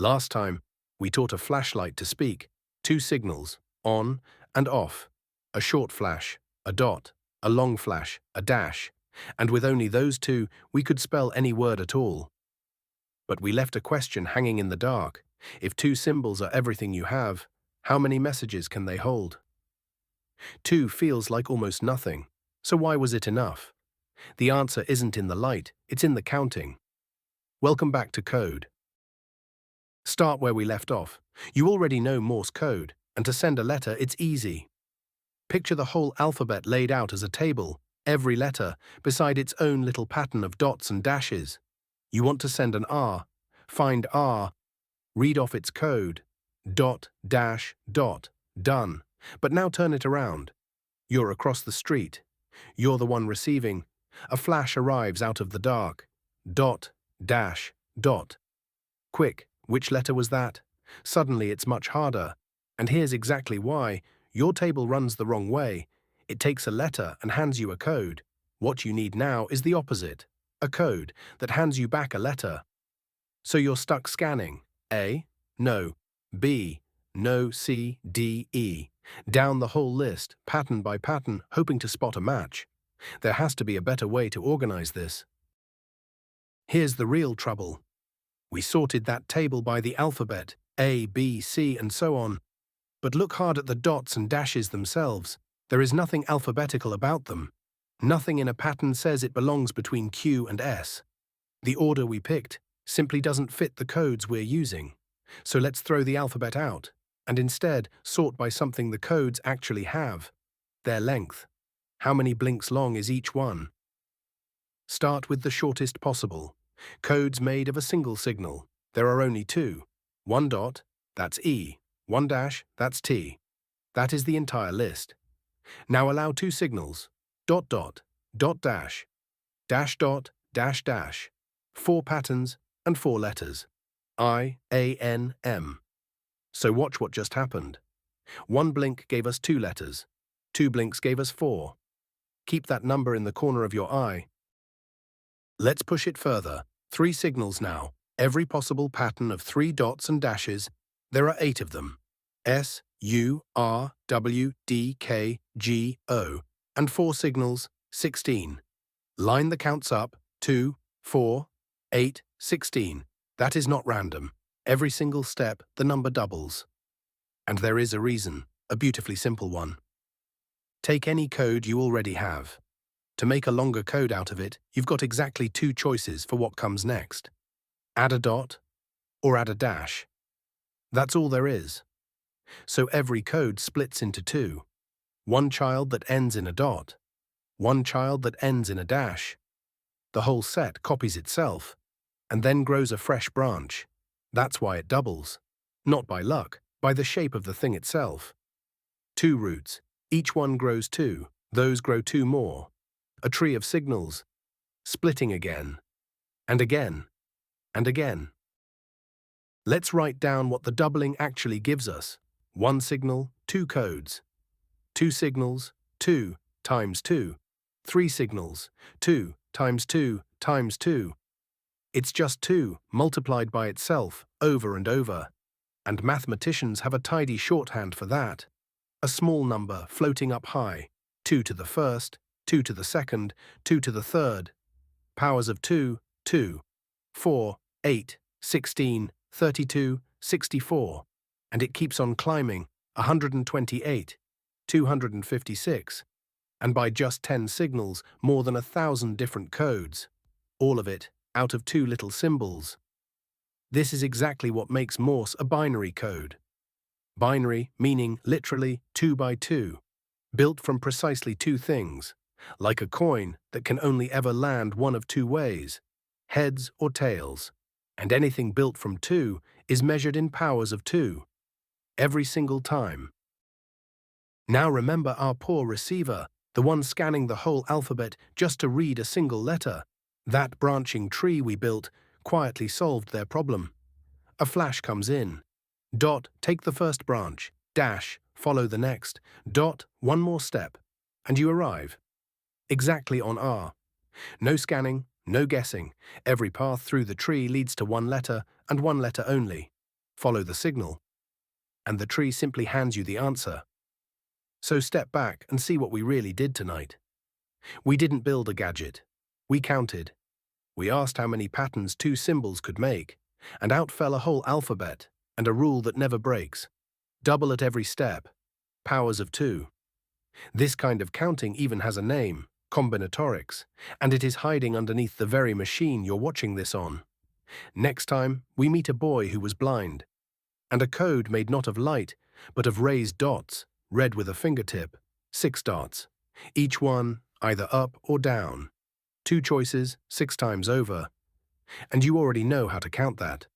Last time, we taught a flashlight to speak, two signals, on and off, a short flash, a dot, a long flash, a dash, and with only those two, we could spell any word at all. But we left a question hanging in the dark. If two symbols are everything you have, how many messages can they hold? Two feels like almost nothing, so why was it enough? The answer isn't in the light, it's in the counting. Welcome back to Code. Start where we left off. You already know Morse code, and to send a letter, it's easy. Picture the whole alphabet laid out as a table, every letter, beside its own little pattern of dots and dashes. You want to send an R, find R, read off its code, dot, dash, dot, done. But now turn it around. You're across the street. You're the one receiving. A flash arrives out of the dark. Dot, dash, dot. Quick, which letter was that? Suddenly it's much harder. And here's exactly why. Your table runs the wrong way. It takes a letter and hands you a code. What you need now is the opposite. A code that hands you back a letter. So you're stuck scanning. A? No. B? No. C, D, E. Down the whole list, pattern by pattern, hoping to spot a match. There has to be a better way to organize this. Here's the real trouble. We sorted that table by the alphabet, A, B, C, and so on. But look hard at the dots and dashes themselves. There is nothing alphabetical about them. Nothing in a pattern says it belongs between Q and S. The order we picked simply doesn't fit the codes we're using. So let's throw the alphabet out, and instead sort by something the codes actually have. Their length. How many blinks long is each one? Start with the shortest possible. Codes made of a single signal. There are only two. One dot, that's E. One dash, that's T. That is the entire list. Now allow two signals. Dot dot, dot dash, dash dot, dash dash. 4 patterns and 4 letters. I, A, N, M. So watch what just happened. One blink gave us 2 letters. 2 blinks gave us 4. Keep that number in the corner of your eye. Let's push it further. 3 signals now. Every possible pattern of 3 dots and dashes. There are 8 of them. S, U, R, W, D, K, G, O. And 4 signals, 16. Line the counts up. 2, 4, 8, 16. That is not random. Every single step, the number doubles. And there is a reason, a beautifully simple one. Take any code you already have. To make a longer code out of it, you've got exactly 2 choices for what comes next. Add a dot or add a dash. That's all there is. So every code splits into 2. One child that ends in a dot. One child that ends in a dash. The whole set copies itself, and then grows a fresh branch. That's why it doubles. Not by luck, by the shape of the thing itself. 2 roots, each one grows 2, those grow 2 more. A tree of signals, splitting again, and again, and again. Let's write down what the doubling actually gives us. 1 signal, 2 codes. 2 signals, 2 times 2. 3 signals, 2 times 2 times 2. It's just 2 multiplied by itself over and over. And mathematicians have a tidy shorthand for that. A small number floating up high. 2 to the first, 2 to the second, 2 to the third. Powers of 2, 2. 4, 8, 16, 32, 64. And it keeps on climbing. 128, 256. And by just 10 signals, more than 1,000 different codes. All of it out of 2 little symbols. This is exactly what makes Morse a binary code. Binary meaning literally 2 by 2, built from precisely 2 things, like a coin that can only ever land one of 2 ways, heads or tails, and anything built from 2 is measured in powers of 2, every single time. Now remember our poor receiver, the one scanning the whole alphabet just to read a single letter. That branching tree we built quietly solved their problem. A flash comes in. Dot, take the first branch. Dash, follow the next. Dot, one more step. And you arrive. Exactly on R. No scanning, no guessing. Every path through the tree leads to one letter, and one letter only. follow the signal, and the tree simply hands you the answer. So step back and see what we really did tonight. We didn't build a gadget. We counted. We asked how many patterns 2 symbols could make, and out fell a whole alphabet and a rule that never breaks. Double at every step. Powers of 2. This kind of counting even has a name, combinatorics, and it is hiding underneath the very machine you're watching this on. Next time, we meet a boy who was blind, and a code made not of light, but of raised dots, read with a fingertip, 6 dots, each one either up or down. 2 choices, 6 times over. And you already know how to count that.